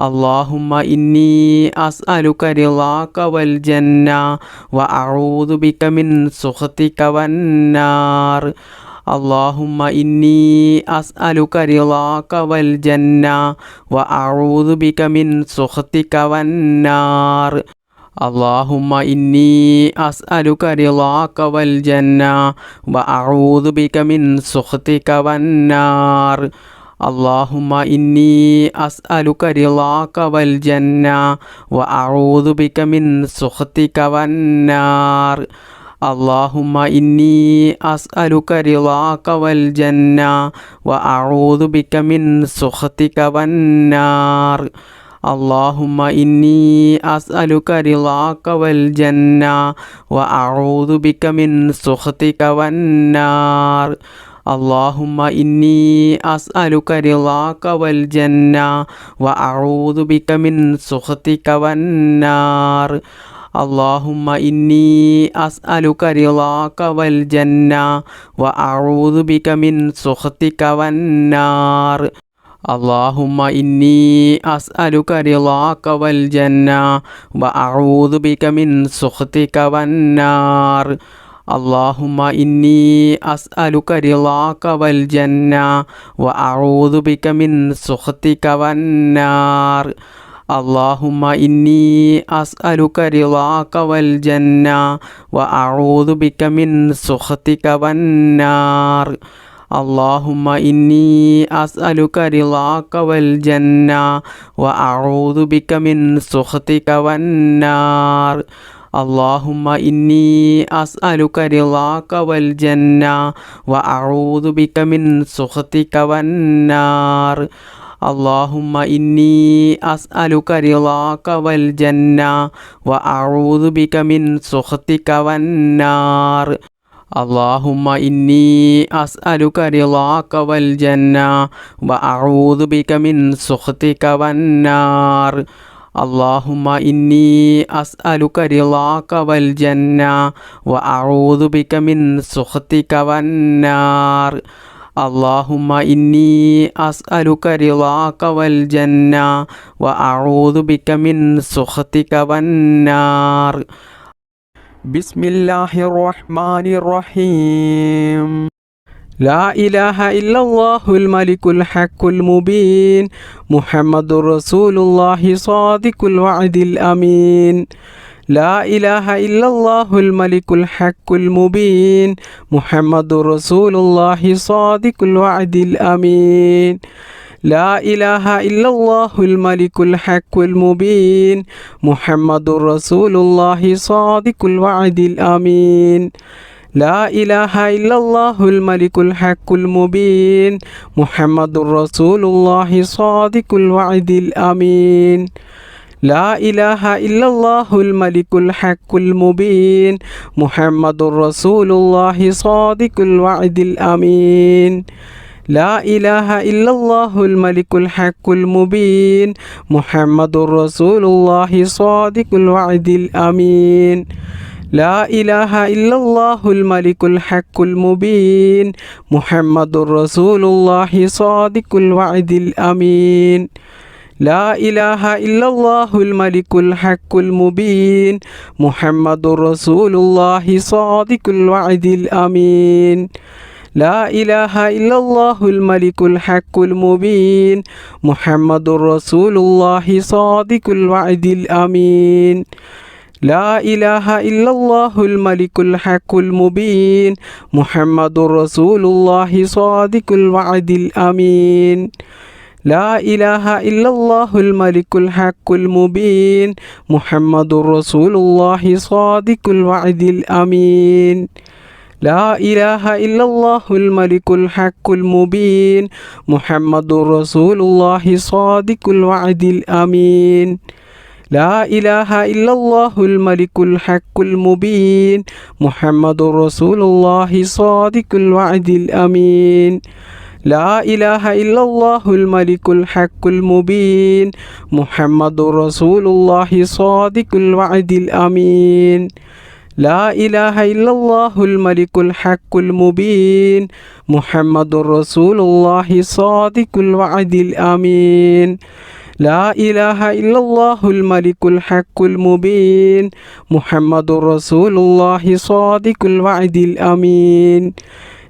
اللهم إني أسألك رضاك والجنة وأعوذ بك من سخطك والنار اللهم إني أسألك رضاك والجنة وأعوذ بك من سخطك والنار اللهم إني أسألك رضاك والجنة وأعوذ بك من سخطك والنار اللهم إني أسألك رضاك والجنة وأعوذ بك من سخطك والنار اللهم إني أسألك رضاك والجنة وأعوذ بك من سخطك والنار اللهم إني أسألك رضاك والجنة وأعوذ بك من سخطك والنار اللهم إني أسألك رضاك والجنة وأعوذ بك من سخطك والنار اللهم إني أسألك رضاك والجنة وأعوذ بك من سخطك والنار اللهم إني أسألك رضاك والجنة وأعوذ بك من سخطك والنار اللهم إني أسألك رضاك والجنة وأعوذ بك من سخطك والنار اللهم إني أسألك رضاك والجنة وأعوذ بك من سخطك والنار اللهم إني أسألك رضاك والجنة وأعوذ بك من سخطك والنار اللهم إني أسألك رضاك والجنة وأعوذ بك من سخطك والنار اللهم إني أسألك رضاك والجنة وأعوذ بك من سخطك والنار اللهم إني أسألك رضاك والجنة وأعوذ بك من سخطك والنار اللهم إني أسألك رضاك والجنة وأعوذ بك من سخطك والنار اللهم إني أسألك رضاك والجنة وأعوذ بك من سخطك والنار بسم الله الرحمن الرحيم لا إله إلا الله الملك الحق المبين محمد رسول الله صادق الوعد الأمين لا إله إلا الله الملك الحق المبين محمد رسول الله صادق الوعد الأمين لا إله إلا الله الملك الحق المبين محمد رسول الله صادق الوعد الأمين لا إله إلا الله الملك الحق المبين محمد رسول الله صادق الوعد الأمين لا إله إلا الله الملك الحق المبين محمد رسول الله صادق الوعد الأمين لا إله إلا الله الملك الحق المبين محمد رسول الله صادق الوعد الأمين لا إله إلا الله الملك الحق المبين محمد رسول الله صادق الوعد الأمين لا إله إلا الله الملك الحق المبين محمد رسول الله صادق الوعد الأمين لا إله إلا الله الملك الحق المبين محمد رسول الله صادق الوعد الأمين لا إله إلا الله الملك الحق المبين محمد رسول الله صادق الوعد الأمين لا إله إلا الله الملك الحق المبين محمد رسول الله صادق الوعد الأمين لا إله إلا الله الملك الحق المبين محمد رسول الله صادق الوعد الأمين لا إله إلا الله الملك الحق المبين محمد رسول الله صادق الوعد الأمين لا إله إلا الله الملك الحق المبين محمد رسول الله صادق الوعد الأمين لا إله إلا الله الملك الحق المبين محمد رسول الله صادق الوعد الأمين لا إله إلا الله الملك الحق المبين محمد رسول الله صادق الوعد الأمين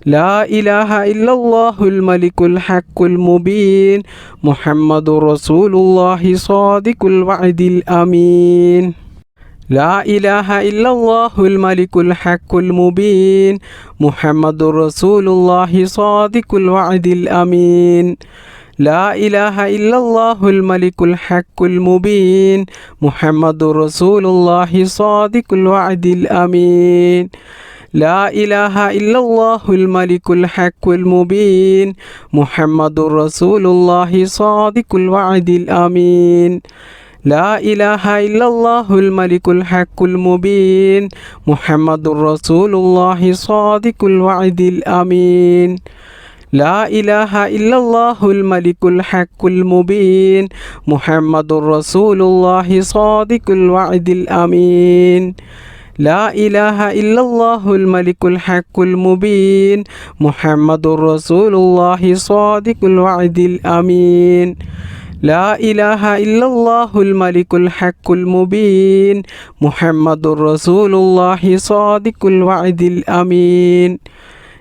لا إله إلا الله الملك الحق المبين محمد رسول الله صادق الوعد الأمين لا إله إلا الله الملك الحق المبين محمد رسول الله صادق الوعد الأمين لا إله إلا الله الملك الحق المبين محمد رسول الله صادق الوعد الأمين لا إله إلا الله الملك الحق المبين محمد رسول الله صادق الوعد الأمين لا إله إلا الله الملك الحق المبين محمد رسول الله صادق الوعد الأمين لا إله إلا الله الملك الحق المبين محمد رسول الله صادق الوعد الأمين لا إله إلا الله الملك الحق المبين محمد رسول الله صادق الوعد الأمين لا إله إلا الله الملك الحق المبين محمد رسول الله صادق الوعد الأمين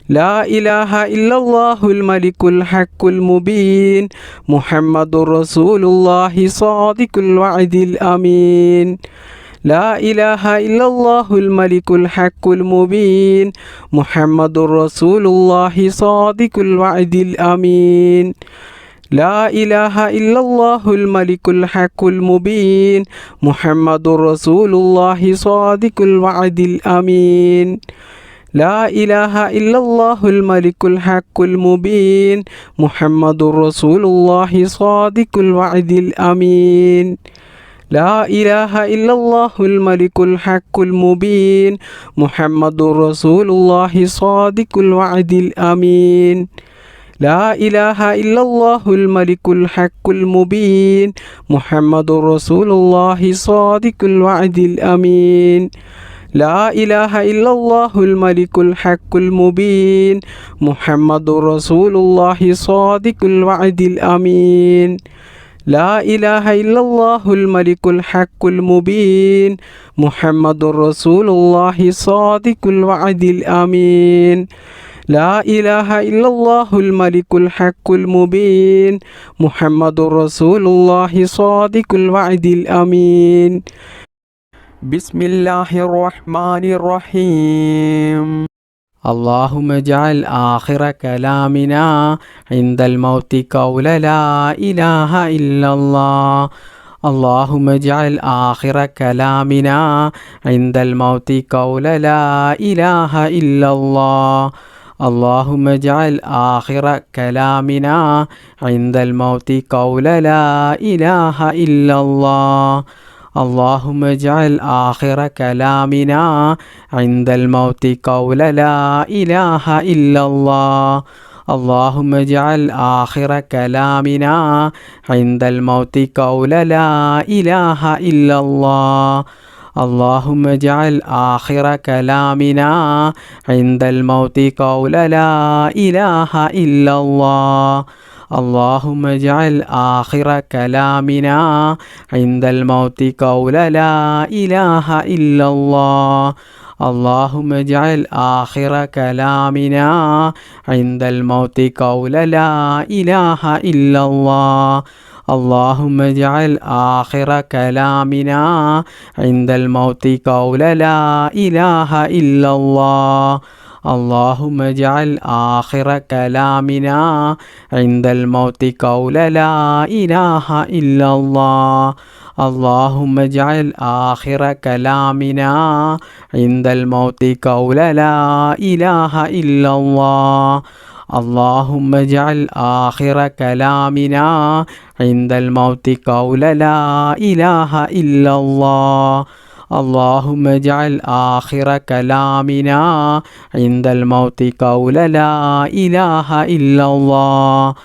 لا إله إلا الله الملك الحق المبين محمد رسول الله صادق الوعد الأمين لا إله إلا الله الملك الحق المبين محمد رسول الله صادق الوعد الأمين لا إله إلا الله الملك الحق المبين محمد رسول الله صادق الوعد الأمين لا إله إلا الله الملك الحق المبين محمد رسول الله صادق الوعد الأمين لا إله إلا الله الملك الحق المبين محمد رسول الله صادق الوعد الأمين لا إله إلا الله الملك الحق المبين محمد رسول الله صادق الوعد الأمين لا إله إلا الله الملك الحق المبين محمد رسول الله صادق الوعد الأمين لا إله إلا الله الملك الحق المبين محمد رسول الله صادق الوعد الأمين لا إله إلا الله الملك الحق المبين محمد رسول الله صادق الوعد الأمين بسم الله الرحمن الرحيم اللهم اجعل آخر كلامنا عند الموت قول لا إله إلا الله اللهم اجعل آخر كلامنا عند الموت قول لا إله إلا الله اللهم اجعل آخر كلامنا عند الموت قول لا إله إلا الله اللهم اجعل آخر كلامنا عند الموت قول لا إله إلا الله اللهم اجعل آخر كلامنا عند الموت قول لا إله إلا الله اللهم اجعل آخر كلامنا عند الموت قول لا إله إلا الله اللهم اجعل آخر كلامنا عند الموت قول لا إله إلا الله اللهم اجعل آخر كلامنا عند الموت قول لا إله إلا الله اللهم اجعل آخر كلامنا عند الموت قول لا إله إلا الله اللهم اجعل آخر كلامنا عند الموت قول لا إله إلا الله اللهم اجعل آخر كلامنا عند الموت قول لا إله إلا الله اللهم اجعل آخر كلامنا عند الموت قول لا إله إلا الله اللهم اجعل آخر كلامنا عند الموت قول لا إله إلا الله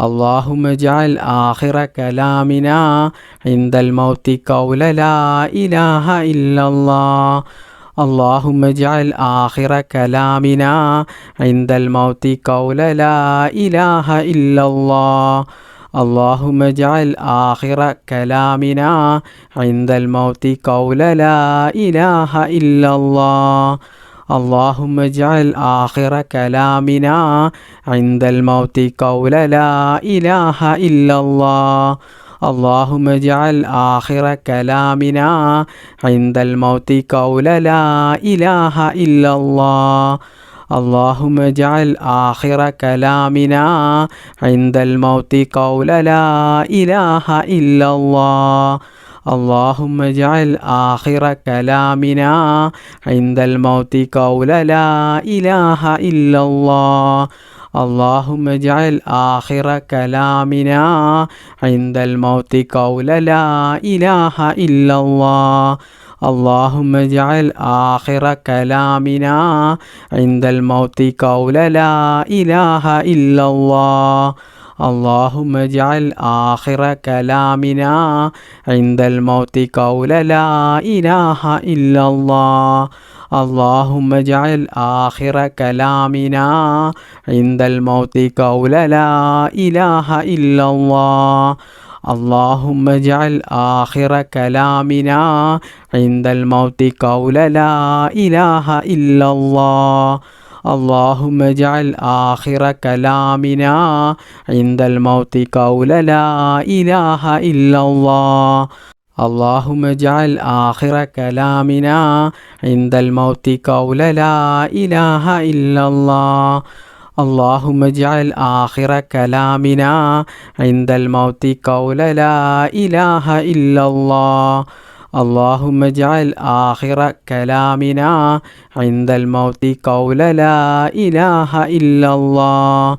اللهم اجعل آخر كلامنا عند الموت قول لا إله إلا الله اللهم اجعل آخر كلامنا عند الموت قول لا إله إلا الله اللهم اجعل آخر كلامنا عند الموت قول لا إله إلا الله. اللهم اجعل آخر كلامنا عند الموت قول لا إله إلا الله. اللهم اجعل آخر كلامنا عند الموت قول لا إله إلا الله. اللهم اجعل آخر كلامنا عند الموت قول لا إله إلا الله. اللهم اجعل آخر كلامنا عند الموت قول لا إله إلا الله. اللهم اجعل آخر كلامنا عند الموت قول لا إله إلا الله. اللهم اجعل آخر كلامنا عند الموت قول لا إله إلا الله. اللهم اجعل آخر كلامنا عند الموت قول لا إله إلا الله. اللهم اجعل آخر كلامنا عند الموت قول لا إله إلا الله. اللهم اجعل آخر كلامنا عند الموت قول لا إله إلا الله. اللهم اجعل آخر كلامنا عند الموت قول لا إله إلا الله. اللهم اجعل آخر كلامنا عند الموت قول لا إله إلا الله. اللهم اجعل آخر كلامنا عند الموت قول لا إله إلا الله. اللهم اجعل آخر كلامنا عند الموت قول لا إله إلا الله.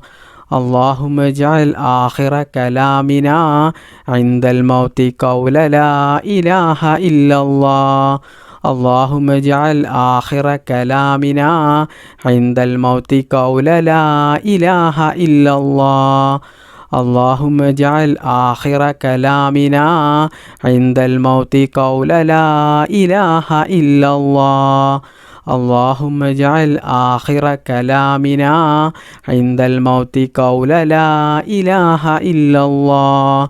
اللهم اجعل آخر كلامنا عند الموت قول لا إله إلا الله. اللهم اجعل آخر كلامنا عند الموت قول لا إله إلا الله. اللهم اجعل آخر كلامنا عند الموت قول لا إله إلا الله. اللهم اجعل آخر كلامنا عند الموت قول لا إله إلا الله.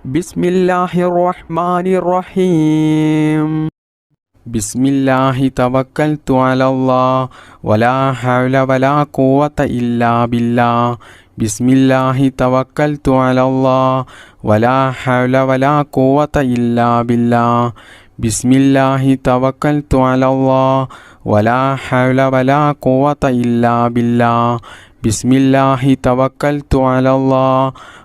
بسم الله الرحمن الرحيم. بسم الله توكلت على الله ولا حول ولا قوة إلا بالله. بسم الله توكلت على الله ولا حول ولا قوة إلا بالله. بسم الله توكلت على الله ولا حول ولا قوة إلا بالله. بسم الله توكلت على الله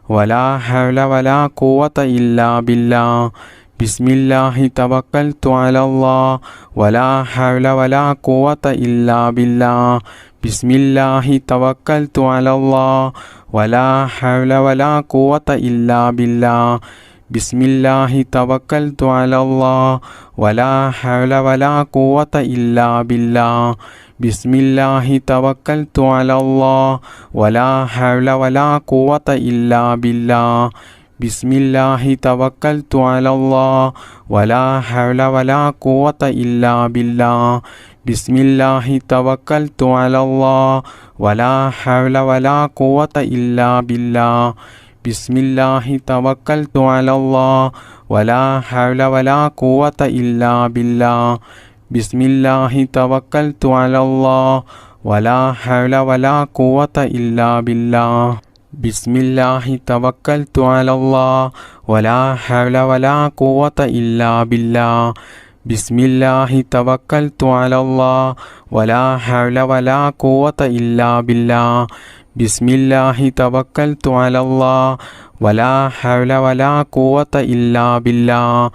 ولا حول ولا قوة إلا بالله. بسم الله توكلت على الله ولا حول ولا قوة إلا بالله. بسم الله توكلت على الله ولا حول ولا قوة إلا بالله. بسم الله توكلت على الله ولا حول ولا قوة إلا بالله. بسم الله توكلت على الله ولا حول ولا قوة إلا بالله. بسم الله توكلت على الله ولا حول ولا قوة إلا بالله. بسم الله توكلت على الله ولا حول ولا قوة إلا بالله. بسم الله توكلت على الله ولا حول ولا قوة إلا بالله. بسم الله توكلت على الله ولا حول ولا قوة إلا بالله. بسم الله توكلت على الله ولا حول ولا قوة إلا بالله. بسم الله توكلت على الله ولا حول ولا قوة إلا بالله. بسم الله توكلت على الله ولا حول ولا قوة إلا بالله.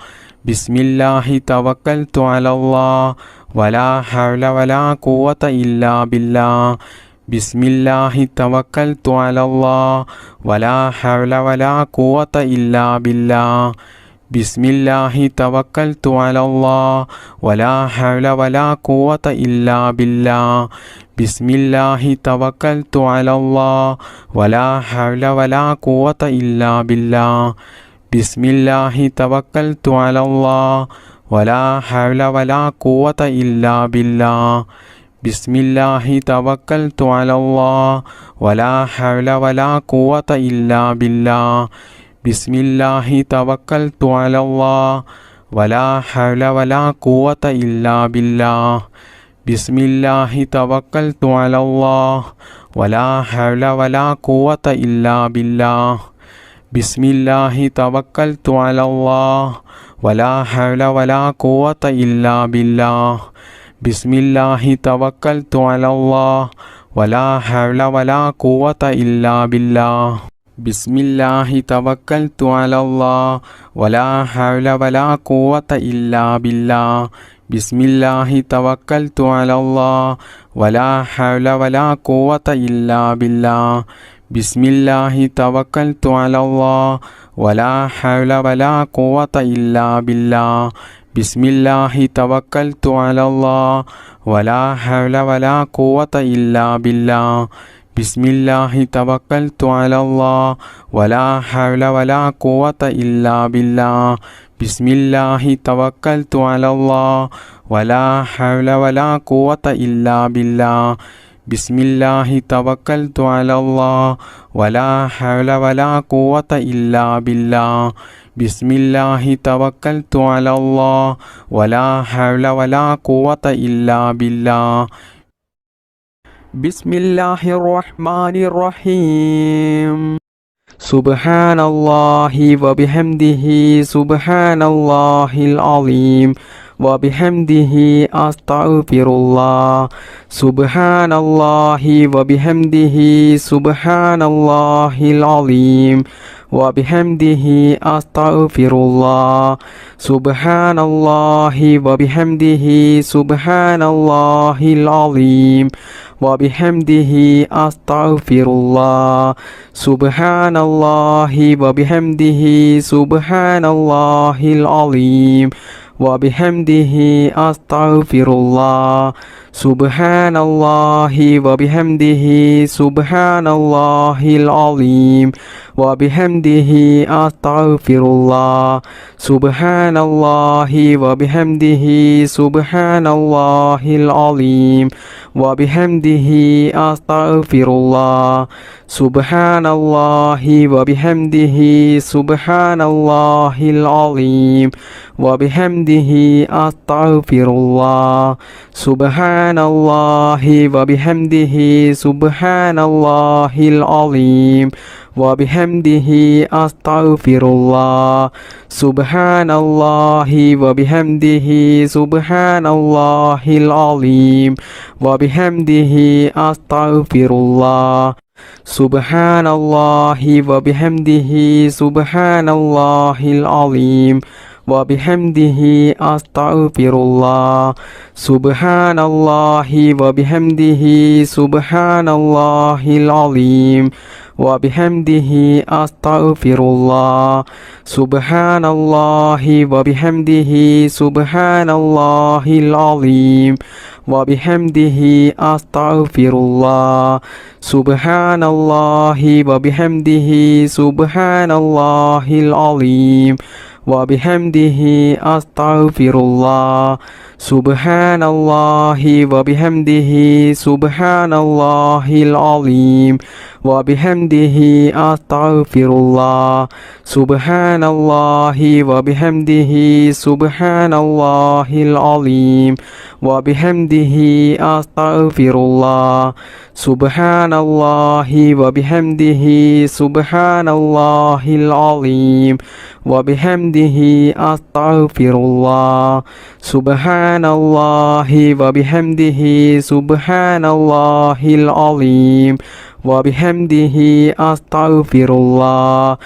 بسم الله توكلت على الله ولا حول ولا قوة إلا بالله. بسم الله توكلت على الله ولا حول ولا قوة إلا بالله. بسم الله توكلت على الله ولا حول ولا قوة إلا بالله. بسم الله توكلت على الله ولا حول ولا قوة إلا بالله. بسم الله توكلت على الله ولا حول ولا قوة إلا بالله. ബിസ്മില്ലാഹി തവക്കൽതു അലല്ലാഹ് വലാ ഹൗല വലാ ഖുവത ഇല്ലാ ബില്ലാഹ്. ബിസ്മില്ലാഹി തവക്കൽതു അലല്ലാഹ് വലാ ഹൗല വലാ ഖുവത ഇല്ലാ ബില്ലാഹ്. ബിസ്മില്ലാഹി തവക്കൽതു അലല്ലാഹ് വലാ ഹൗല വലാ ഖുവത ഇല്ലാ ബില്ലാഹ്. ബിസ്മില്ലാഹി തവക്കൽതു അലല്ലാഹ് വലാ ഹൗല വലാ ഖുവത ഇല്ലാ ബില്ലാഹ്. ബിസ്മില്ലാഹി തവക്കൽതു അലല്ലാഹ് വലാ ഹൗല വലാ ഖുവത ഇല്ലാ ബില്ലാഹ്. ബിസ്മില്ലാഹി തവക്കൽതു അലല്ലാഹ് വലാ ഹൗല വലാ ഖുവത ഇല്ലാ ബില്ലാഹ്. ബിസ്മില്ലാഹി തവക്കൽതു അലല്ലാഹ് വലാ ഹൗല വലാ ഖുവത ഇല്ലാ ബില്ലാഹ്. ബിസ്മില്ലാഹി തവക്കൽതു അലല്ലാഹ് വലാ ഹൗല വലാ ഖുവത ഇല്ലാ ബില്ലാഹ്. ബിസ്മില്ലാഹി തവക്കൽതു അലല്ലാഹ് വലാ ഹൗല വലാ ഖുവത ഇല്ലാ ബില്ലാഹ്. ബിസ്മില്ലാഹി തവക്കൽതു അലല്ലാഹ് വലാ ഹൗല വലാ ഖുവത ഇല്ലാ ബില്ലാഹ്. ബിസ്മില്ലാഹി തവക്കൽതു അലല്ലാഹ് വലാ ഹൗല വലാ ഖുവത ഇല്ലാ ബില്ലാഹ്. ബിസ്മില്ലാഹി തവക്കൽതു അലല്ലാഹ് വലാ ഹൗല വലാ ഖുവത ഇല്ലാ ബില്ലാഹ്. ബിസ്മില്ലാഹി തവക്കൽതു അലല്ലാഹ് വലാ ഹൗല വലാ ഖുവത ഇല്ലാ ബില്ലാഹ്. ബിസ്മില്ലാഹിർ റഹ്മാനിർ റഹീം. സുബ്ഹാനല്ലാഹി വബിഹംദിഹി സുബ്ഹാനല്ലാഹിൽ അലീം വബിഹംദിഹി അസ്തഗ്ഫിറുല്ലാഹ്. സുബ്ഹാനല്ലാഹി വബിഹംദിഹി സുബ്ഹാനല്ലാഹിൽ അലീം വബിഹംദിഹി അസ്തഗ്ഫിറുല്ലാഹ്. സുബ്ഹാനല്ലാഹി വബിഹംദിഹി സുബ്ഹാനല്ലാഹിൽ അലീം വബിഹംദിഹി അസ്തഗ്ഫിറുല്ലാഹ്. സുബ്ഹാനല്ലാഹി വബിഹംദിഹി സുബ്ഹാനല്ലാഹിൽ അലീം വബിഹംദിഹി അസ്തഗ്ഫിറുല്ലാഹ്. സുബ്ഹാനല്ലാഹി വബിഹംദിഹി സുബ്ഹാനല്ലാഹിൽ അലീം വബിഹംദിഹി അസ്തഗ്ഫിറുല്ലാഹ്. സുബ്ഹാനല്ലാഹി വബിഹംദിഹി സുബ്ഹാനല്ലാഹിൽ അലീം വബിഹംദിഹി അസ്തഗ്ഫിറുല്ലാഹ്. സുബ്ഹാനല്ലാഹി വബിഹംദിഹി സുബ്ഹാനല്ലാഹിൽ അലീം വബിഹംദിഹി അസ്തഗ്ഫിറുല്ലാഹ്. സുബ്ഹാനല്ലാഹി വബിഹംദിഹി സുബ്ഹാനല്ലാഹിൽ അലീം വബിഹംദിഹി അസ്തഗ്ഫിറുല്ലാഹ്. സുബ്ഹാനല്ലാഹി വബിഹംദിഹി സുബ്ഹാനല്ലാഹിൽ അലീം വബിഹംദിഹി അസ്തഗ്ഫിറുല്ലാഹ്. സുബ്ഹാനല്ലാഹി വബിഹംദിഹി സുബ്ഹാനല്ലാഹിൽ അലീം വബിഹംദിഹി അസ്തഗ്ഫിറുല്ലാഹ്. സുബ്ഹാനല്ലാഹി വബിഹംദിഹി സുബ്ഹാനല്ലാഹിൽ അലീം വബിഹംദിഹി അസ്തഗ്ഫിറുല്ലാഹ്. സുബ്ഹാനല്ലാഹി വബിഹംദിഹി സുബ്ഹാനല്ലാഹിൽ അലീം വബിഹംദിഹി അസ്തഗ്ഫിറുല്ലാഹ്. സുബ്ഹാനല്ലാഹി വബിഹംദിhi സുബ്ഹാനല്ലാഹിൽ അലീം വബിഹംദിhi അസ്തഗ്ഫിറുല്ലാഹ്. സുബ്ഹാനല്ലാഹി വബിഹംദിhi സുബ്ഹാനല്ലാഹിൽ അലീം വബിഹംദിhi അസ്തഗ്ഫിറുല്ലാഹ്. സുബ്ഹാനല്ലാഹി വബിഹംദിhi സുബ്ഹാനല്ലാഹിൽ അലീം വബിഹംദിhi അസ്തഗ്ഫിറുല്ലാഹ്. സുബ്ഹാനല്ലാഹി വബിഹംദിhi സുബ്ഹാനല്ലാഹിൽ അലീം വബിഹംദിhi അസ്തഗ്ഫിറുല്ലാഹ്. സുബ്ഹാനല്ലാഹി വബിഹംദിhi സുബ്ഹാനല്ലാഹിൽ അലീം വബിഹംദിhi അസ്തഗ്ഫിറുല്ലാഹ്.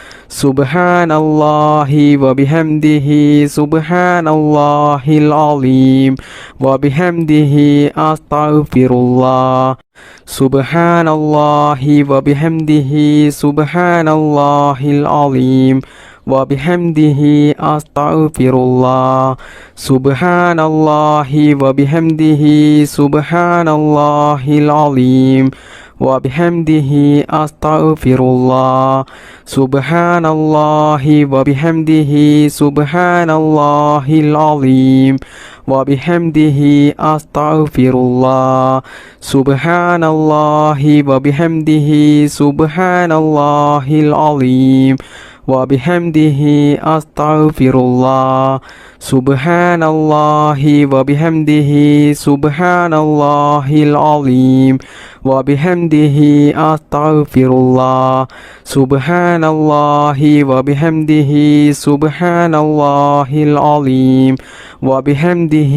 സുബ്ഹാനല്ലാഹി വബിഹംദിhi സുബ്ഹാനല്ലാഹിൽ അലീം വബിഹംദിhi അസ്തഗ്ഫിറുല്ലാഹ്. സുബ്ഹാനല്ലാഹി വബിഹംദിhi സുബ്ഹാനല്ലാഹിൽ അലീം വബിഹംദിhi അസ്തഗ്ഫിറുല്ലാഹ്. സുബ്ഹാനല്ലാഹി വബിഹംദിhi സുബ്ഹാനല്ലാഹിൽ അലീം وبحمده أستغفر الله سبحان الله وبحمده سبحان الله العظيم وبحمده أستغفر الله سبحان الله وبحمده سبحان الله العظيم وبحمده أستغفر الله سبحان الله وبحمده سبحان الله العظيم وبحمده أستغفر الله سبحان الله وبحمده سبحان الله العظيم وبحمده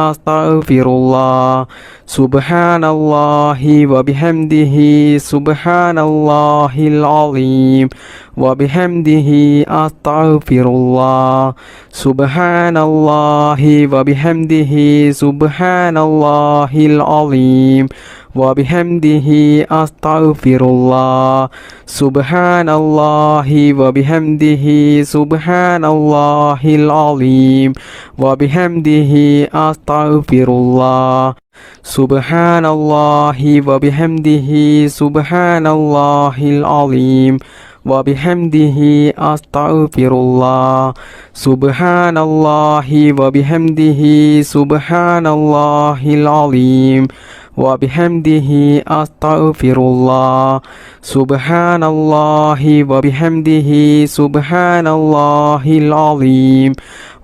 أستغفر الله سبحان الله وبحمده سبحان الله العظيم وبحمده أستغفر الله سبحان الله وبحمده سبحان الله العظيم وبحمده أستغفر الله سبحان الله وبحمده سبحان الله العظيم وبحمده أستغفر الله سبحان الله وبحمده سبحان الله العظيم وبحمده أستغفر الله سبحان الله وبحمده سبحان الله العظيم وبحمده أستغفر الله سبحان الله وبحمده سبحان الله العظيم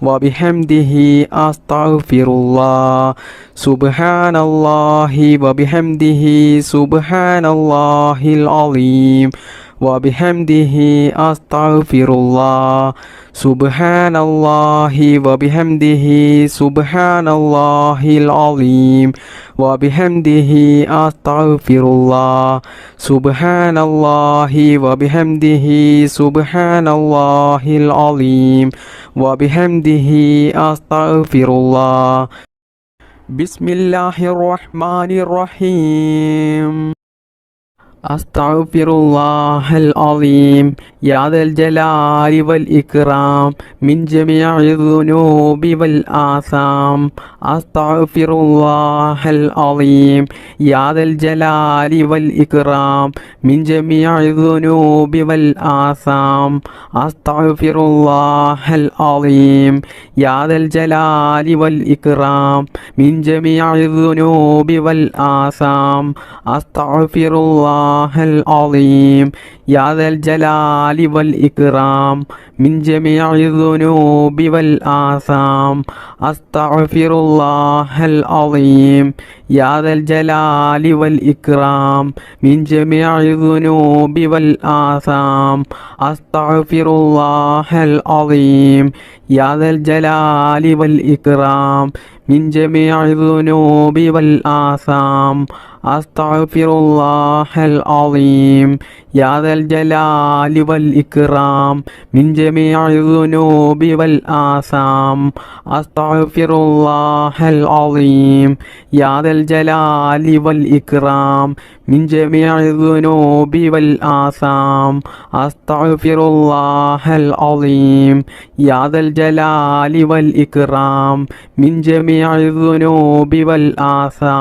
وبحمده أستغفر الله سبحان الله وبحمده سبحان الله العظيم وبحمده أستغفر الله سبحان الله وبحمده سبحان الله العظيم وبحمده أستغفر الله سبحان الله وبحمده سبحان الله العظيم وبحمده أستغفر الله بسم الله الرحمن الرحيم أستغفر الله العظيم يا ذا الجلال والإكرام من جميع الذنوب والآثام أستغفر الله العظيم يا ذا الجلال والإكرام من جميع الذنوب والآثام أستغفر الله العظيم يا ذا الجلال والإكرام من جميع الذنوب والآثام أستغفر الله العظيم يا ذا الجلال والإكرام من جميع الذنوب والآثام أستغفر الله العظيم يا ذا الجلال والإكرام من جميع الذنوب والآثام أستغفر الله العظيم يا ذا الجلال والإكرام من جميع الذنوب والآثام أستغفر الله العظيم يا ذا الجلال والإكرام من جميع الذنوب والآثام أستغفر الله العظيم يا ذا الجلال والإكرام من جميع الذنوب والآثام أستغفر الله العظيم يا ذا الجلال والإكرام من جميع الذنوب والآثام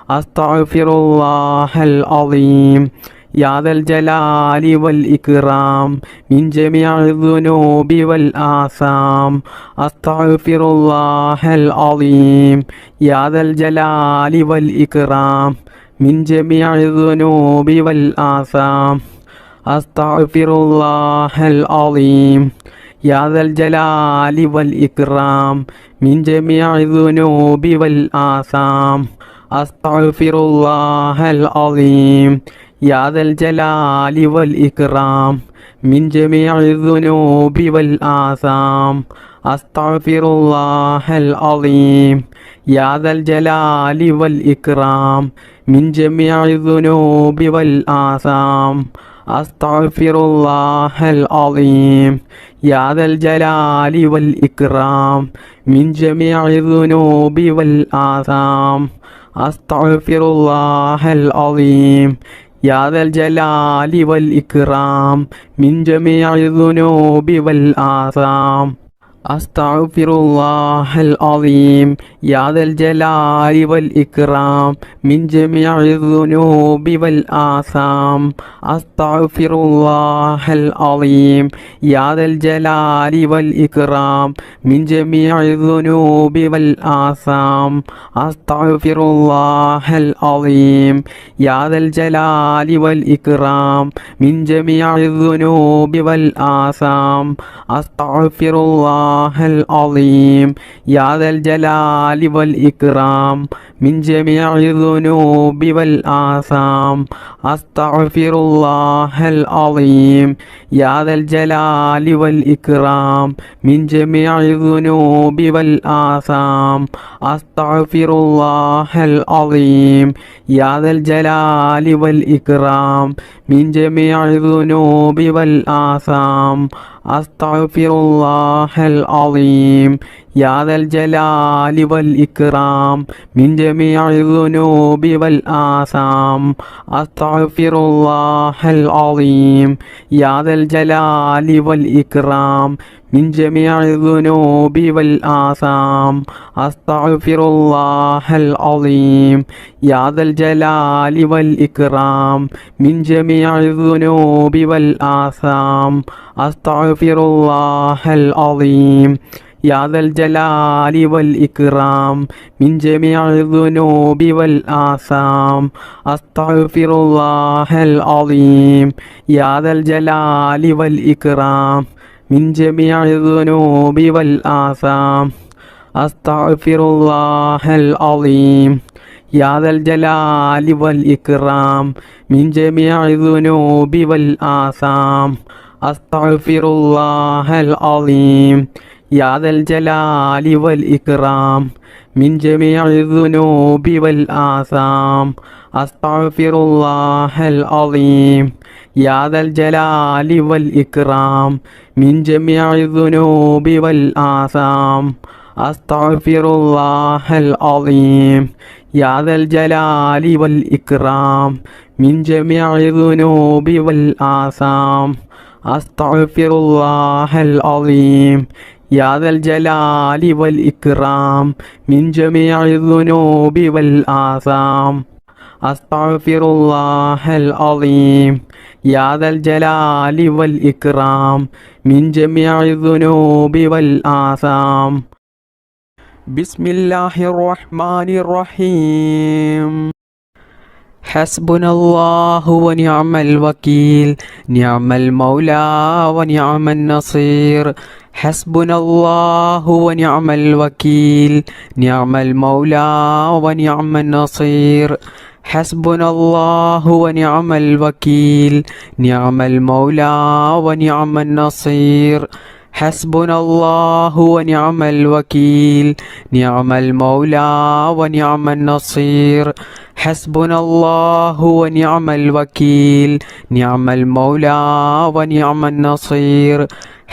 أستغفر الله العظيم يا ذا الجلال والإكرام من جميع الذنوب والآثام أستغفر الله العظيم يا ذا الجلال والإكرام من جميع الذنوب والآثام أستغفر الله العظيم يا ذا الجلال والإكرام من جميع الذنوب والآثام أستغفر الله العظيم يا ذا الجلال والإكرام من جميع الذنوب والآثام أستغفر الله العظيم يا ذا الجلال والإكرام من جميع الذنوب والآثام أستغفر الله العظيم يا ذا الجلال والإكرام من جميع الذنوب والآثام أستغفر الله العظيم يا ذا الجلال والإكرام من جميع الذنوب والآثام أستغفر الله العظيم يا ذا الجلال والإكرام من جميع الذنوب والآثام أستغفر الله العظيم يا ذا الجلال والإكرام من جميع الذنوب والآثام أستغفر الله العظيم يا ذا الجلال والإكرام من جميع الذنوب والآثام أستغفر الله العظيم يا ذا الجلال والإكرام من جميع الذنوب والآثام أستغفر الله العظيم يا ذا الجلال والإكرام من جميع الذنوب والآثام أستغفر الله العظيم يا ذا الجلال والإكرام من جميع الذنوب والآثام أستغفر الله العظيم يا ذا الجلال والإكرام من جميع الذنوب والآثام أستغفر الله العظيم يا ذا الجلال والإكرام من جميع الذنوب والآثام أستغفر الله العظيم يا ذا الجلال والإكرام من جميع الذنوب والآثام أستغفر الله العظيم يا ذا الجلال والإكرام من جميع الذنوب والآثام أستغفر الله العظيم يا ذا الجلال والإكرام من جميع الذنوب والآثام أستغفر الله العظيم يا ذا الجلال والإكرام من جميع الذنوب والآثام أستغفر الله العظيم يا ذا الجلال والإكرام من جميع الذنوب والآثام أستغفر الله العظيم يا ذا الجلال والإكرام من جميع الذنوب والآثام أستغفر الله العظيم يا ذا الجلال والإكرام من جميع الذنوب والآثام أستغفر الله العظيم يا ذا الجلال والإكرام من جميع الذنوب والآثام أستغفر الله العظيم يا ذا الجلال والإكرام من جميع الذنوب والآثام بسم الله الرحمن الرحيم حسبنا الله ونعم الوكيل نعم المولى ونعم النصير حسبنا الله ونعم الوكيل نعم المولى ونعم النصير حسبنا الله ونعم الوكيل نعم المولى ونعم النصير حسبنا الله ونعم الوكيل نعم المولى ونعم النصير حسبنا الله ونعم الوكيل نعم المولى ونعم النصير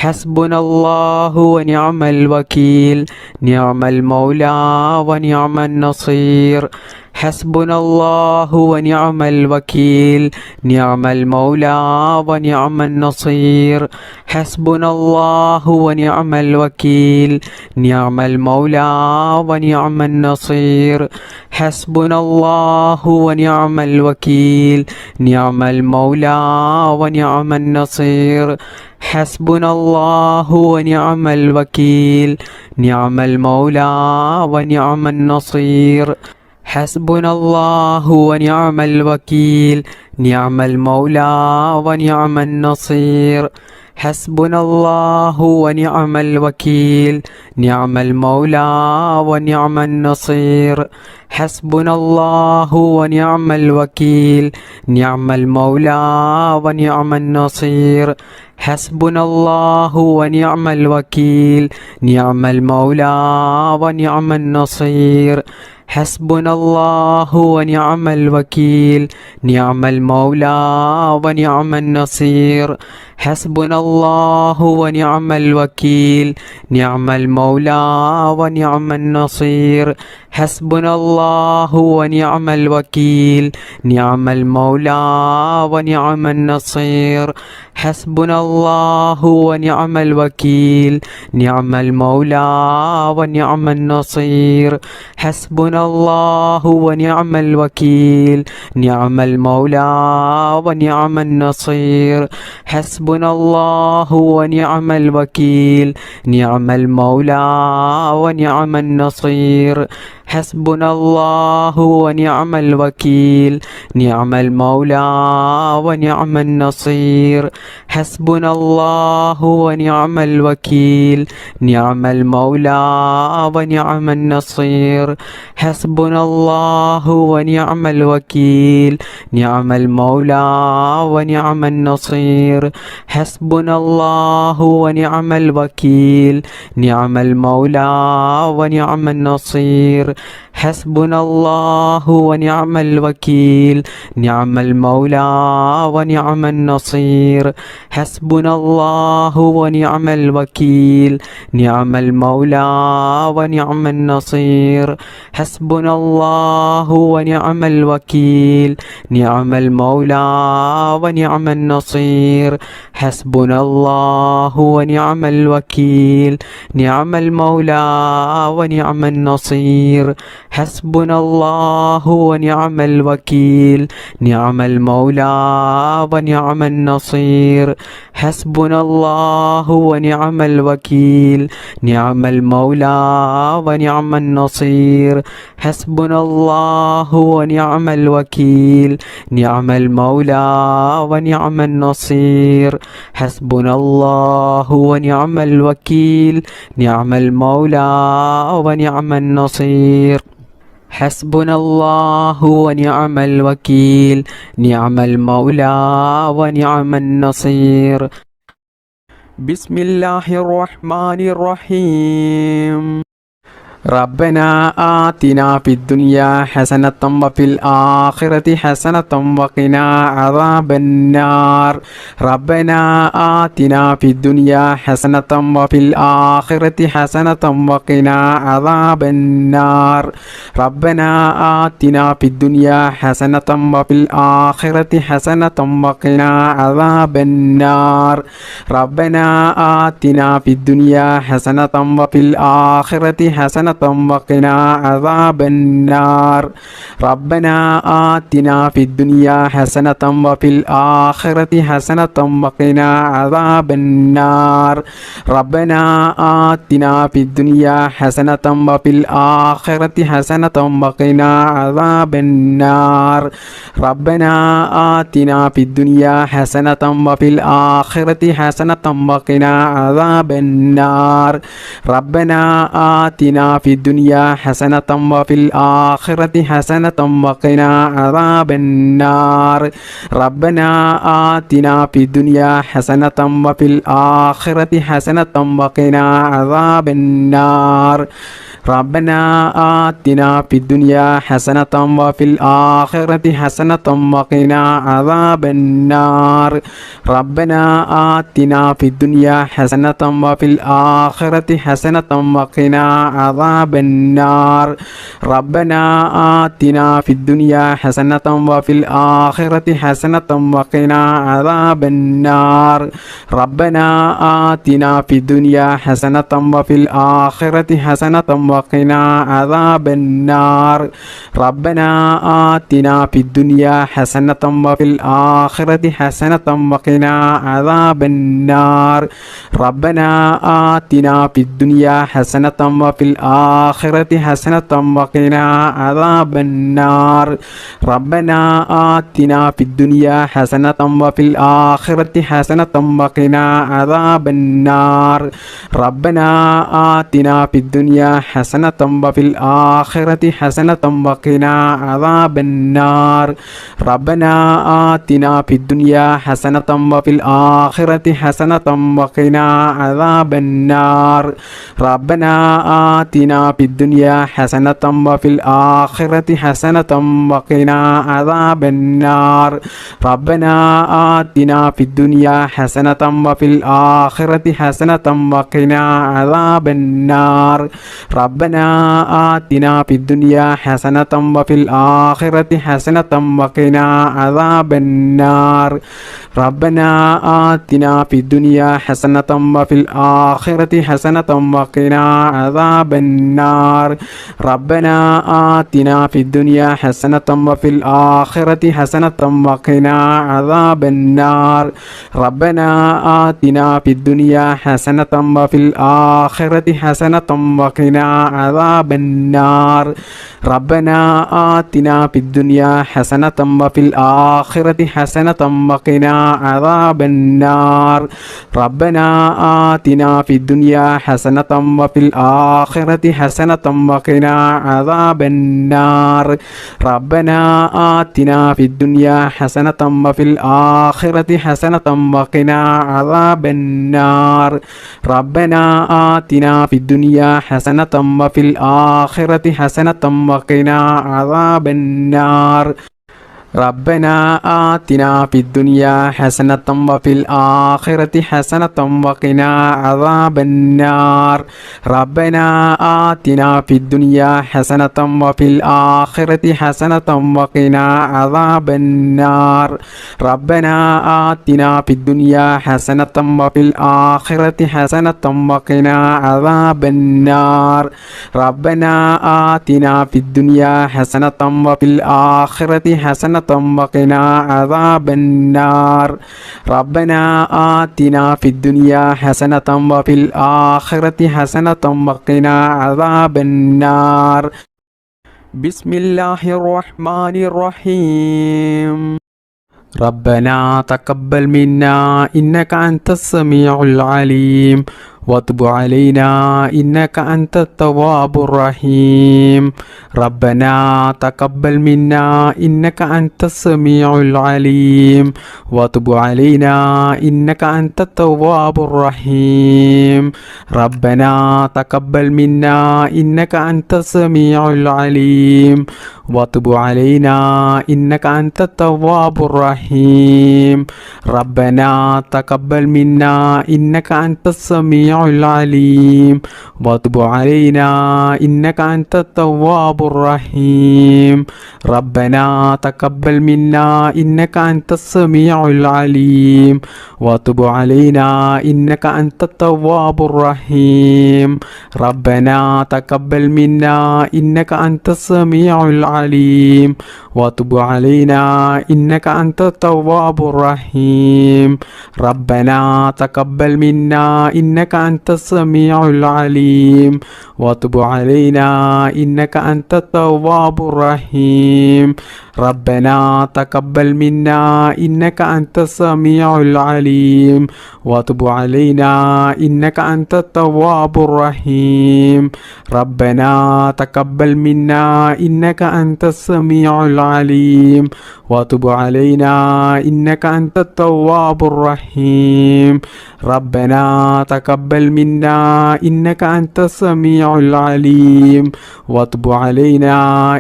حسبنا الله ونعم الوكيل نعم المولى ونعم النصير حسبنا الله ونعم الوكيل نعم المولى ونعم النصير حسبنا الله ونعم الوكيل نعم المولى ونعم النصير حسبنا الله ونعم الوكيل نعم المولى ونعم النصير حسبنا الله ونعم الوكيل نعم المولى ونعم النصير حسبنا الله ونعم الوكيل نعم المولى ونعم النصير حسبنا الله ونعم الوكيل نعم المولى ونعم النصير حسبنا الله ونعم الوكيل نعم المولى ونعم النصير حسبنا الله ونعم الوكيل نعم المولى ونعم النصير حسبنا الله ونعم الوكيل نعم المولى ونعم النصير حسبنا الله ونعم الوكيل نعم المولى ونعم النصير حسبنا الله ونعم الوكيل نعم المولى ونعم النصير حسبنا الله ونعم الوكيل نعم المولى ونعم النصير حسبنا الله ونعم الوكيل نعم المولى ونعم النصير حسبنا الله ونعم الوكيل نعم المولى ونعم النصير حسبنا الله ونعم الوكيل نعم المولى ونعم النصير حسبنا الله ونعم الوكيل نعم المولى ونعم النصير حسبنا الله ونعم الوكيل نعم المولى ونعم النصير حسبنا الله ونعم الوكيل نعم المولى ونعم النصير حسبنا الله ونعم الوكيل نعم المولى ونعم النصير حسبنا الله ونعم الوكيل نعم المولى ونعم النصير حسبنا الله ونعم الوكيل نعم المولى ونعم النصير حسبنا الله ونعم الوكيل نعم المولى ونعم النصير حسبنا الله ونعم الوكيل نعم المولى ونعم النصير حسبنا الله ونعم الوكيل نعم المولى ونعم النصير حسبنا الله ونعم الوكيل نعم المولى ونعم النصير حسبنا الله ونعم الوكيل نعم المولى ونعم النصير حسبنا الله ونعم الوكيل نعم المولى ونعم النصير بسم الله الرحمن الرحيم ربنا آتنا في الدنيا حسنة وفي الآخرة حسنة وقنا عذاب النار ربنا آتنا في الدنيا حسنة وفي الآخرة حسنة وقنا عذاب النار ربنا آتنا في الدنيا حسنة وفي الآخرة حسنة وقنا عذاب النار ربنا آتنا في الدنيا حسنة وفي الآخرة حسنة وقنا عذاب النار ربنا آتنا في الدنيا حسنة وفي الآخرة حسنة وقنا عذاب النار ربنا آتنا في الدنيا حسنة وفي الآخرة حسنة وقنا عذاب النار ربنا آتنا في الدنيا حسنة وفي الآخرة حسنة وقنا عذاب النار ربنا آتنا في الدنيا حسنة وفي الآخرة حسنة وقنا عذاب النار ربنا آتنا في الدنيا حسنة وفي الآخرة حسنة وقنا عذاب النار ربنا آتنا في الدنيا حسنة وفي الآخرة حسنة وقنا عذاب النار ربنا آتنا في الدنيا حسنة وفي الآخرة حسنة وقنا عذاب النار ربنا آتنا في الدنيا حسنة وفي الآخرة حسنة وقنا عذاب النار ربنا آتنا في الدنيا حسنة وفي الآخرة حسنة وقنا عذاب النار ربنا آتنا في الدنيا حسنة وفي الآخرة حسنة وقنا عذاب النار ربنا آتنا في الدنيا حسنة وفي الآخرة حسنة وقنا عذاب النار ربنا آتنا في الدنيا حسنة وفي الآخرة حسنة وقنا عذاب النار ربنا آتنا في الدنيا حسنة وفي الآخرة حسنة وقنا عذاب النار ربنا آتنا في الدنيا حسنة وفي الآخرة حسنة وقنا عذاب النار ربنا آتنا آتنا في الدنيا حسنة وفي الآخرة حسنة وقنا عذاب النار ربنا آتنا في الدنيا حسنة وفي الآخرة حسنة وقنا عذاب النار ربنا آتنا في الدنيا حسنة وفي الآخرة حسنة وقنا عذاب النار ربنا آتنا في الدنيا حسنة وفي الآخرة حسنة وقنا عذاب النار ربنا آتنا في الدنيا حسنة وفي الآخرة حسنة وقنا عذاب النار ربنا آتنا في الدنيا حسنة وفي الآخرة حسنة وقنا عذاب النار ربنا آتنا في الدنيا حسنة وفي الآخرة حسنة وقنا عذاب النار ربنا آتنا في الدنيا حسنة وفي الآخرة حسنة وقنا عذاب النار ربنا آتنا في الدنيا حسنة وفي الآخرة حسنة وقنا عذاب النار ربنا آتنا في الدنيا حسنة وفي الآخرة حسنة وقنا عذاب النار ربنا آتنا في الدنيا حسنة وفي الآخرة حسنة وقنا عذاب النار ربنا آتنا في الدنيا حسنة وفي الآخرة حسنة وقنا عذاب النار ربنا آتنا في الدنيا حسنة وفي الآخرة حسنة وقنا عذاب النار ربنا آتنا في الدنيا حسنة وفي الآخرة حسنة وقنا عذاب النار ربنا آتنا في الدنيا حسنة وفي الآخرة حسنة وقنا عذاب النار بسم الله الرحمن الرحيم ربنا تقبل منا إنك أنت السميع العليم وتب علينا إنك أنت التواب الرحيم ربنا تقبل منا إنك أنت السميع العليم وتب علينا إنك أنت التواب الرحيم ربنا تقبل منا إنك أنت السميع العليم وتب علينا إنك أنت التواب الرحيم ربنا تقبل منا إنك أنت السميع العليم وتب علينا إنك أنت التواب الرحيم ربنا تقبل منا إنك أنت السميع العليم وتب علينا إنك أنت التواب الرحيم ربنا تقبل منا إنك أنت السميع العليم وتب علينا إنك أنت التواب الرحيم ربنا تقبل منا إنك أنت السميع العليم وتب علينا إنك أنت التواب الرحيم ربنا تقبل منا إنك أنت السميع العليم وتب علينا إنك أنت التواب الرحيم ربنا تقبل منا إنك أنت السميع العليم وتب علينا إنك أنت التواب الرحيم ربنا تقبل منا إنك أنت السميع العليم وتب علينا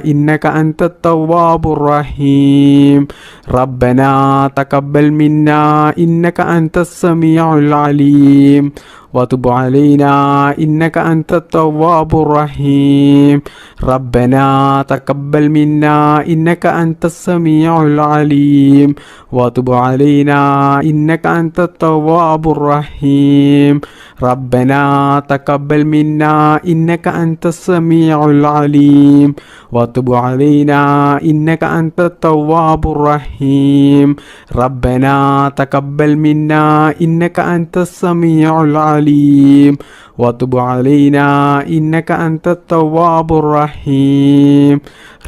إنك أنت التواب الرحيم ربنا تقبل منا إنك أنت السميع العليم وتب علينا إنك أنت التواب الرحيم ربنا تقبل منا إنك أنت السميع العليم وتب علينا إنك أنت التواب الرحيم ربنا تقبل منا إنك أنت السميع العليم وتب علينا إنك أنت التواب الرحيم ربنا تقبل منا إنك أنت السميع العليم وتب علينا إنك أنت التواب الرحيم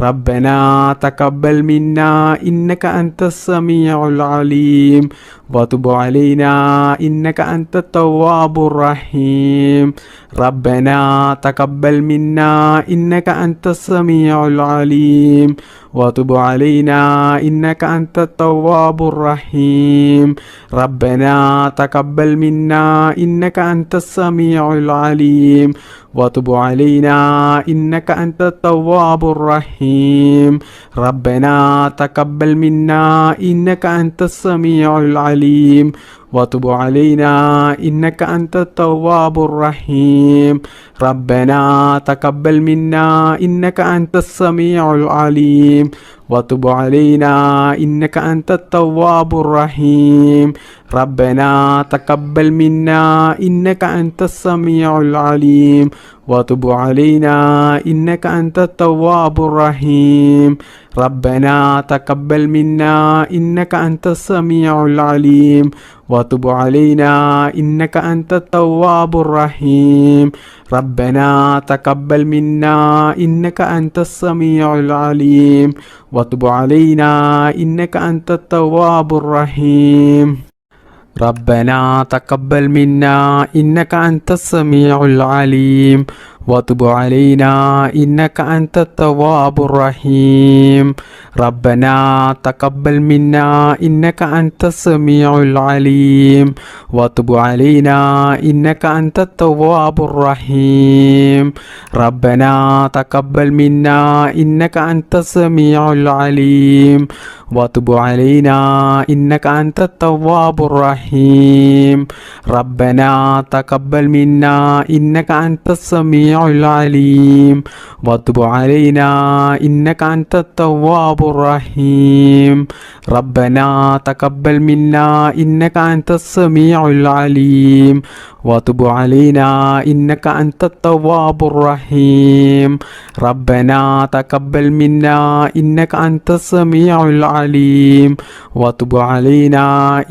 ربنا تقبل منا إنك أنت السميع العليم وتب علينا إنك أنت التواب الرحيم ربنا تقبل منا إنك أنت السميع العليم وتب علينا إنك أنت التواب الرحيم ربنا تقبل منا إنك أنت السميع العليم وتب علينا إنك أنت التواب الرحيم ربنا تقبل منا إنك أنت السميع العليم وتب علينا إنك أنت التواب الرحيم ربنا تقبل منا إنك أنت السميع العليم وتب علينا إنك أنت التواب الرحيم ربنا تقبل منا إنك أنت السميع العليم وتب علينا إنك أنت التواب الرحيم ربنا تقبل منا إنك أنت السميع العليم وتب علينا إنك أنت التواب الرحيم ربنا تقبل منا إنك أنت السميع العليم وتب علينا إنك أنت التواب الرحيم ربنا تقبل منا إنك أنت السميع العليم وتب علينا إنك أنت التواب الرحيم ربنا تقبل منا إنك أنت السميع العليم وتب علينا إنك أنت التواب الرحيم ربنا تقبل منا إنك أنت السميع العليم وتب علينا إنك أنت التواب الرحيم ربنا تقبل منا إنك أنت السميع العليم وتب علينا إنك أنت التواب الرحيم ربنا تقبل منا إنك أنت السميع العليم وتب علينا إنك أنت التواب الرحيم ربنا تقبل منا إنك أنت السميع العليم وتب علينا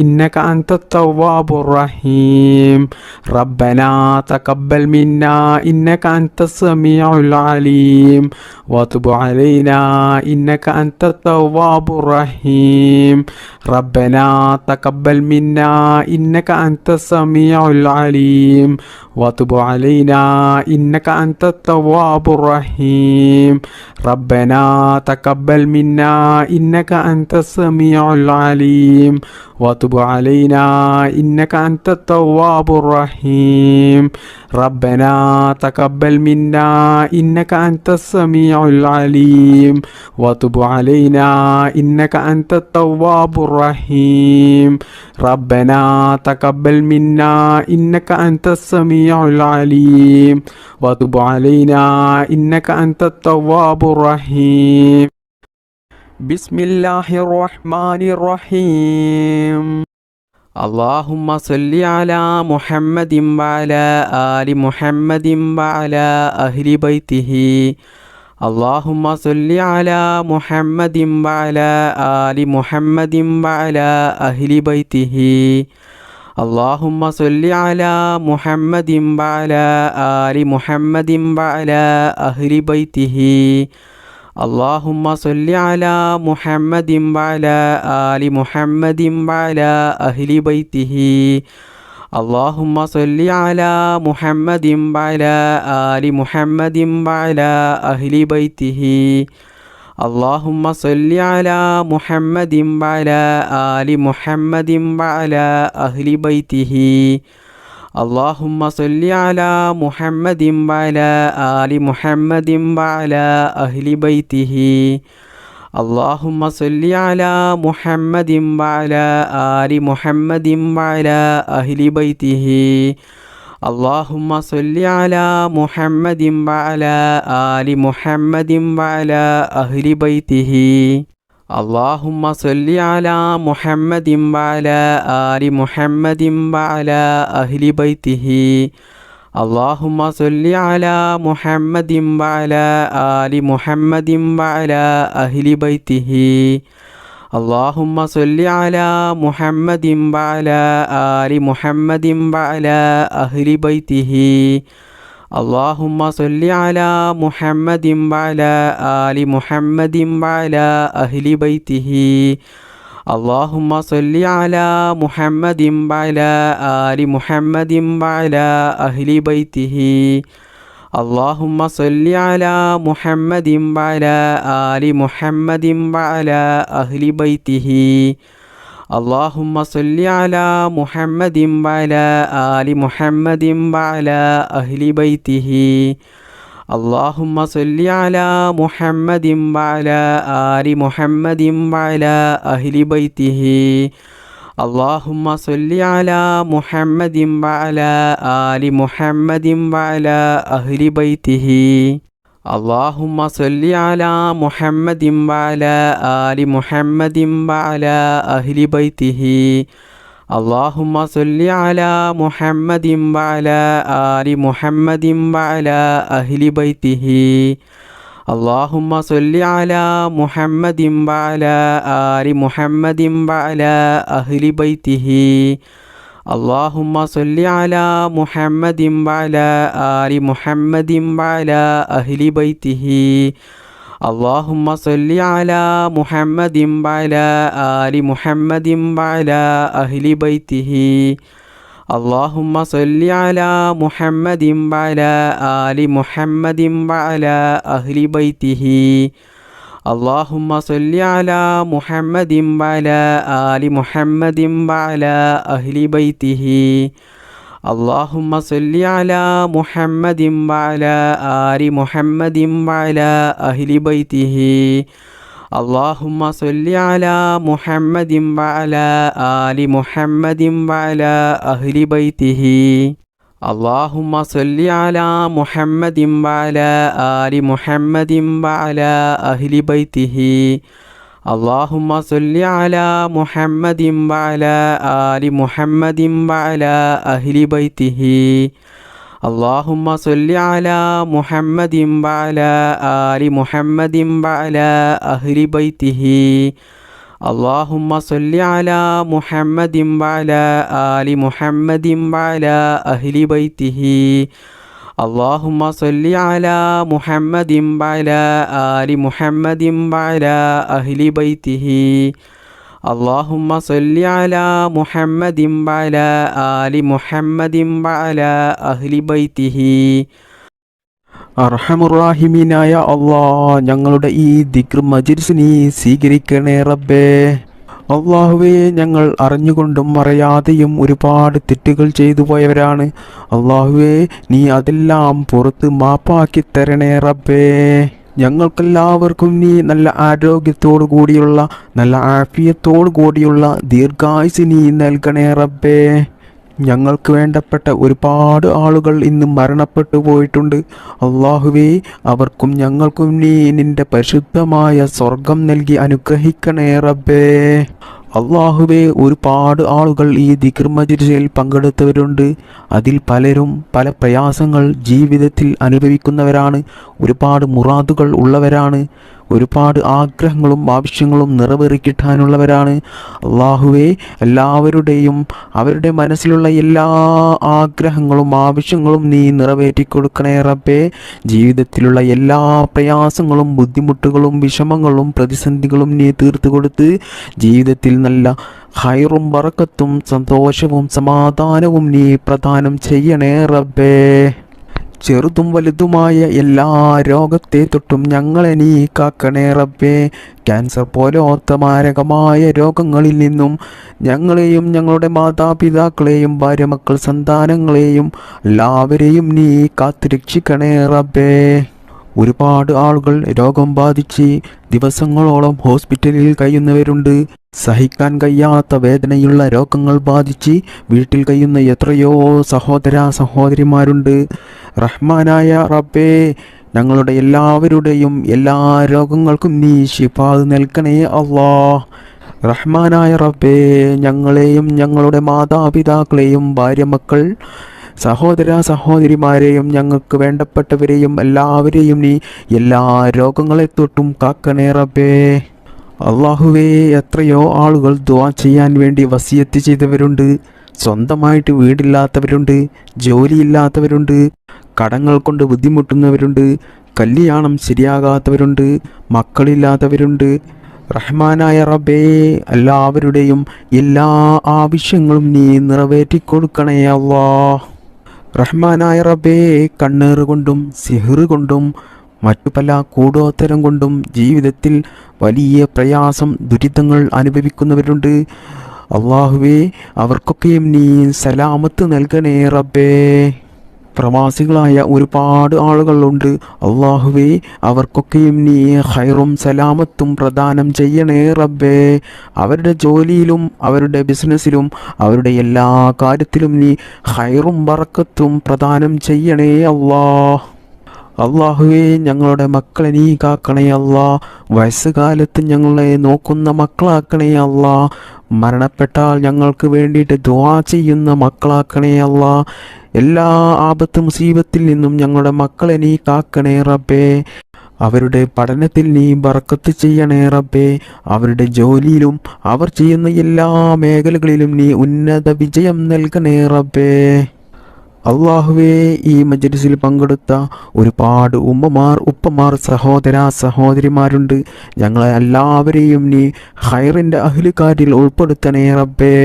إنك أنت التواب الرحيم ربنا تقبل منا إنك أنت السميع العليم وتب علينا إنك أنت التواب الرحيم ربنا تقبل منا إنك أنت السميع العليم وتب علينا إنك أنت التواب الرحيم ربنا تقبل منا إنك أنت السميع العليم وتب علينا إنك أنت التواب الرحيم ربنا تقبل منا إنك أنت السميع العليم وتب علينا إنك أنت التواب الرحيم ربنا تقبل منا إنك أنت السميع العليم وتب علينا إنك أنت التواب الرحيم بسم الله الرحمن الرحيم اللهم صل على محمد وعلى آل محمد وعلى أهل بيته اللهم صل على محمد وعلى آل محمد وعلى أهل بيته اللهم صل على محمد وعلى آل محمد وعلى أهل بيته اللهم صل على محمد وعلى آل محمد وعلى أهل بيته اللهم صل على محمد وعلى آل محمد وعلى أهل بيته اللهم صل على محمد وعلى آل محمد وعلى أهل بيته اللهم صل على محمد وعلى آل محمد وعلى أهل بيته اللهم صل على محمد وعلى آل محمد وعلى أهل بيته اللهم صل على محمد وعلى آل محمد وعلى أهل بيته اللهم صل على محمد وعلى آل محمد وعلى أهل بيته اللهم صل على محمد وعلى آل محمد وعلى أهل بيته اللهم صل على محمد وعلى آل محمد وعلى أهل بيته اللهم صل على محمد وعلى آل محمد وعلى أهل بيته اللهم صل على محمد وعلى آل محمد وعلى أهل بيته اللهم صل على محمد وعلى آل محمد وعلى أهل بيته اللهم صل على محمد وعلى آل محمد وعلى أهل بيته. اللهم صل على محمد وعلى آل محمد وعلى أهل بيته. اللهم صل على محمد وعلى آل محمد وعلى أهل بيته. اللهم صل على محمد وعلى آل محمد وعلى أهل بيته. اللهم صل على محمد وعلى آل محمد وعلى أهل بيته. اللهم صل على محمد وعلى آل محمد وعلى أهل بيته. اللهم صل على محمد وعلى آل محمد وعلى أهل بيته. اللهم صل على محمد وعلى آل محمد وعلى أهل بيته. اللهم صل على محمد وعلى آل محمد وعلى أهل بيته. اللهم صل على محمد وعلى آل محمد وعلى أهل بيته. اللهم صل على محمد وعلى آل محمد وعلى أهل بيته. اللهم صل على محمد وعلى آل محمد وعلى أهل بيته. اللهم صل على محمد وعلى آل محمد وعلى أهل بيته. اللهم صل على محمد وعلى آل محمد وعلى أهل بيته. اللهم صل على محمد وعلى آل محمد وعلى أهل بيته. اللهم صل على محمد وعلى آل محمد وعلى أهل بيته. اللهم صل على محمد وعلى آل محمد وعلى أهل بيته. اللهم صل على محمد وعلى آل محمد وعلى أهل بيته. അർഹമുറാഹിമീനായ അല്ലാഹ്, ഞങ്ങളുടെ ഈ ദിക്ർ മജ്‌ലിസ് നീ സ്വീകരിക്കണേ റബ്ബേ. അള്ളാഹുവേ, ഞങ്ങൾ അറിഞ്ഞുകൊണ്ടും അറിയാതെയും ഒരുപാട് തെറ്റുകൾ ചെയ്തു പോയവരാണ്. അള്ളാഹുവേ, നീ അതെല്ലാം പുറത്ത് മാപ്പാക്കി തരണേ റബ്ബേ. ഞങ്ങൾക്കെല്ലാവർക്കും നീ നല്ല ആരോഗ്യത്തോടു കൂടിയുള്ള, നല്ല ആഫിയത്തോടു കൂടിയുള്ള ദീർഘായുസ് നീ നൽകണേ റബ്ബേ. ഞങ്ങൾക്ക് വേണ്ടപ്പെട്ട ഒരുപാട് ആളുകൾ ഇന്ന് മരണപ്പെട്ടു പോയിട്ടുണ്ട്. അള്ളാഹുവേ, അവർക്കും ഞങ്ങൾക്കും നീ നിന്റെ പരിശുദ്ധമായ സ്വർഗം നൽകി അനുഗ്രഹിക്കണേ റബ്ബേ. അള്ളാഹുവേ, ഒരുപാട് ആളുകൾ ഈ ദിക്ർ മജ്‌ലിസിൽ പങ്കെടുത്തവരുണ്ട്. അതിൽ പലരും പല പ്രയാസങ്ങൾ ജീവിതത്തിൽ അനുഭവിക്കുന്നവരാണ്. ഒരുപാട് മുറാദുകൾ ഉള്ളവരാണ്. ഒരുപാട് ആഗ്രഹങ്ങളും ആവശ്യങ്ങളും നിറവേറിക്കിട്ടാനുള്ളവരാണ്. അള്ളാഹുവേ, എല്ലാവരുടെയും അവരുടെ മനസ്സിലുള്ള എല്ലാ ആഗ്രഹങ്ങളും ആവശ്യങ്ങളും നീ നിറവേറ്റിക്കൊടുക്കണേ റബ്ബേ. ജീവിതത്തിലുള്ള എല്ലാ പ്രയാസങ്ങളും ബുദ്ധിമുട്ടുകളും വിഷമങ്ങളും പ്രതിസന്ധികളും നീ തീർത്തു കൊടുത്ത് ജീവിതത്തിൽ നല്ല ഖൈറും ബറക്കത്തും സന്തോഷവും സമാധാനവും നീ പ്രദാനം ചെയ്യണേ റബ്ബേ. ചെറുതും വലുതുമായ എല്ലാ രോഗത്തെ തൊട്ടും ഞങ്ങളെ നീ കാക്കണേ റബ്ബേ. ക്യാൻസർ പോലത്തെ മാരകമായ രോഗങ്ങളിൽ നിന്നും ഞങ്ങളെയും ഞങ്ങളുടെ മാതാപിതാക്കളെയും ഭാര്യ മക്കൾ സന്താനങ്ങളെയും എല്ലാവരെയും നീ കാത്തുരക്ഷിക്കണേ റബ്ബേ. ഒരുപാട് ആളുകൾ രോഗം ബാധിച്ച് ദിവസങ്ങളോളം ഹോസ്പിറ്റലിൽ കഴിയുന്നവരുണ്ട്. സഹിക്കാൻ കഴിയാത്ത വേദനയുള്ള രോഗങ്ങൾ ബാധിച്ച് വീട്ടിൽ കഴിയുന്ന എത്രയോ സഹോദര സഹോദരിമാരുണ്ട്. റഹ്മാനായ റബ്ബേ, ഞങ്ങളുടെ എല്ലാവരുടെയും എല്ലാ രോഗങ്ങൾക്കും നീ ശിഫാ നൽകണേ അല്ലാഹ്. റഹ്മാനായ റബ്ബേ, ഞങ്ങളെയും ഞങ്ങളുടെ മാതാപിതാക്കളെയും ഭാര്യ മക്കൾ സഹോദര സഹോദരിമാരെയും ഞങ്ങൾക്ക് വേണ്ടപ്പെട്ടവരെയും എല്ലാവരെയും നീ എല്ലാ രോഗങ്ങളെ തൊട്ടും കാക്കണേ റബ്ബേ. അള്ളാഹുവേ, എത്രയോ ആളുകൾ ദുആ ചെയ്യാൻ വേണ്ടി വസിയത്ത് ചെയ്തവരുണ്ട്. സ്വന്തമായിട്ട് വീടില്ലാത്തവരുണ്ട്, ജോലിയില്ലാത്തവരുണ്ട്, കടങ്ങൾ കൊണ്ട് ബുദ്ധിമുട്ടുന്നവരുണ്ട്, കല്യാണം ശരിയാകാത്തവരുണ്ട്, മക്കളില്ലാത്തവരുണ്ട്. റഹ്മാനായ റബ്ബേ, എല്ലാവരുടെയും എല്ലാ ആവശ്യങ്ങളും നീ നിറവേറ്റിക്കൊടുക്കണേ അല്ലാഹ്. റഹ്മാനായ റബ്ബേ, കണ്ണേറ് കൊണ്ടും സിഹ്റ് കൊണ്ടും മറ്റു പല കൂടോത്തരം കൊണ്ടും ജീവിതത്തിൽ വലിയ പ്രയാസം ദുരിതങ്ങൾ അനുഭവിക്കുന്നവരുണ്ട്. അള്ളാഹുവേ അവർക്കൊക്കെയും നീ സലാമത്ത് നൽകണേ റബ്ബേ. പ്രവാസികളായ ഒരുപാട് ആളുകളുണ്ട്. അള്ളാഹുവേ അവർക്കൊക്കെയും നീ ഖൈറും സലാമത്തും പ്രദാനം ചെയ്യണേ റബ്ബേ. അവരുടെ ജോലിയിലും അവരുടെ ബിസിനസ്സിലും അവരുടെ എല്ലാ കാര്യത്തിലും നീ ഖൈറും ബറക്കത്തും പ്രദാനം ചെയ്യണേ അള്ളാഹുവേ ഞങ്ങളുടെ മക്കളെ നീ കാക്കണേ അല്ലാ. വയസ്സുകാലത്ത് ഞങ്ങളെ നോക്കുന്ന മക്കളാക്കണേ അല്ലാ. മരണപ്പെട്ടാൽ ഞങ്ങൾക്ക് വേണ്ടിയിട്ട് ദുആ ചെയ്യുന്ന മക്കളാക്കണേ അല്ലാ. എല്ലാ ആപത്ത് മുസീബത്തിൽ നിന്നും ഞങ്ങളുടെ മക്കളെ നീ കാക്കണേ റബ്ബേ. അവരുടെ പഠനത്തിൽ നീ ബറക്കത്ത് ചെയ്യണേ റബ്ബേ. അവരുടെ ജോലിയിലും അവർ ചെയ്യുന്ന എല്ലാ മേഖലകളിലും നീ ഉന്നത വിജയം നൽകണേ റബ്ബേ. അള്ളാഹുവേ ഈ മജ്‌ലിസിൽ പങ്കെടുത്ത ഒരുപാട് ഉമ്മമാർ ഉപ്പമാർ സഹോദര സഹോദരിമാരുണ്ട്. ഞങ്ങളെ എല്ലാവരെയും നീ ഖൈറിൻ്റെ അഹ്ലുകാരിൽ ഉൾപ്പെടുത്തണേ റബ്ബേ.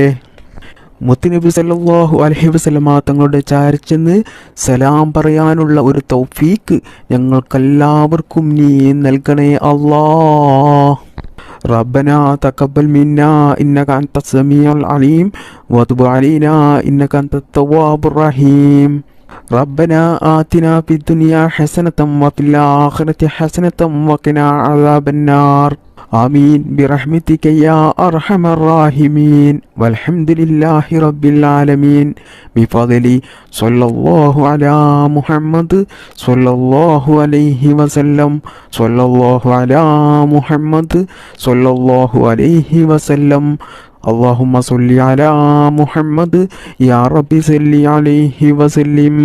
മുത്തുനബി സല്ലല്ലാഹു അലൈഹി വസല്ലമ തങ്ങളുടെ ചാരിച്ചെന്ന് സലാം പറയാനുള്ള ഒരു തൗഫീക്ക് ഞങ്ങൾക്കെല്ലാവർക്കും നീ നൽകണേ അല്ലാ. ربنا تقبل منا إنك أنت السميع العليم وتب علينا إنك أنت التواب الرحيم. ربنا آتنا في الدنيا حسنة وفي الآخرة حسنة وقنا عذاب النار. آمين برحمتك يا أرحم الراحمين والحمد لله رب العالمين بفضل صلى الله على محمد صلى الله عليه وسلم صلى الله على محمد صلى الله عليه وسلم. اللهم صل على محمد يا رب صل عليه وسلم.